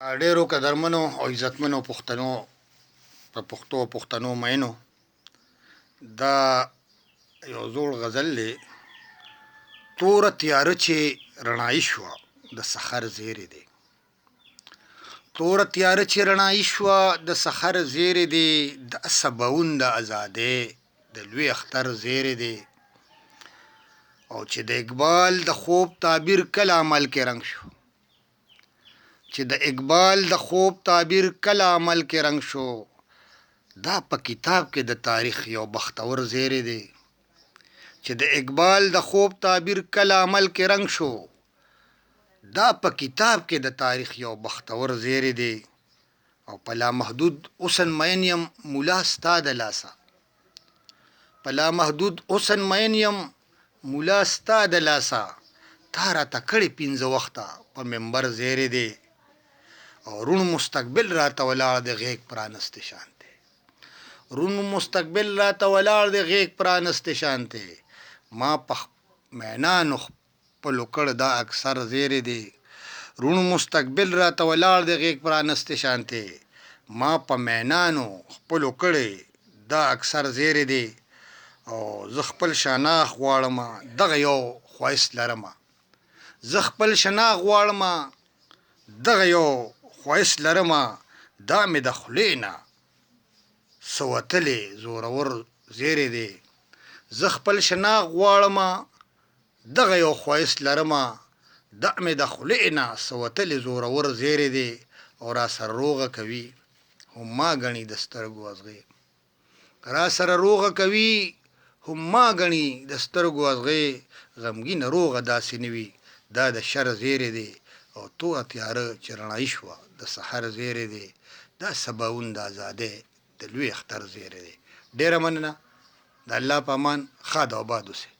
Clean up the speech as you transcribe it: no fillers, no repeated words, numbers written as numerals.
ډېرو قدرمنو او عزتمنو پښتنو په پښتو پښتنو مینو دا یو زوړ غزل دی. توره تیاره چې رڼایي شوه د سحر زیری دی. توره تیاره چې رڼایي شوه د سحر زیری دی. د سباوون د ازادۍ د لوی اختر زیری دی. او چې د اقبال د خوب تعبیر کله عمل کې رنګ شو، چې د اقبال د خوب تعبیر کله عمل کې رنګ شو، دا په کتاب کې د تاریخ یو بختور زیری دی. چې د اقبال د خوب تعبیر کله عمل کې رنګ شو، دا په کتاب کې د تاریخ یو بختور زیری دی. او په لامحدود حسن مین یم مولا ستا د لاسه، په لامحدود حسن مین یم مولا ستا د لاسه، تا راته کړي پنځه وخته په منبر زیری دی. او رون مستقبل راته ولاړ د غیږ پرانستی شان دی. رون مستقبل راته ولاړ د غیږ پرانستی شان دی. ما په مینانو خپلو کړ دا اکثر زیری دی. رون مستقبل راته ولاړ د غیږ پرانستی شان دی. ما په مینانو خپلو کړی دا اکثر زیری دی. او زه خپل شناخ غواړم دغه یو ښایست لرمه، زه خپل شناخ غواړم دغه یو ښایست لرمه، دا مې د خولې نه څه وتلی زورور زیری دی. زه خپل شناخت غواړم دغه یو ښایست لرمه، دا مې د خولې نه څه وتلی زورور زیری دی. او را سره روغه کوي هم ما ګڼي د سترګو ازغې، را سره روغه کوي هم ما ګڼي د سترګو ازغې. غمګینه روغه داسې نه وي دا د شر زیری دی. او توره تیاره چې رڼایي شوه د سحر زیری دی. دا سباوون د ازادۍ د لوی اختر زیری دی. ډېره مننه. د الله په امان ښاد او آباد اوسئ.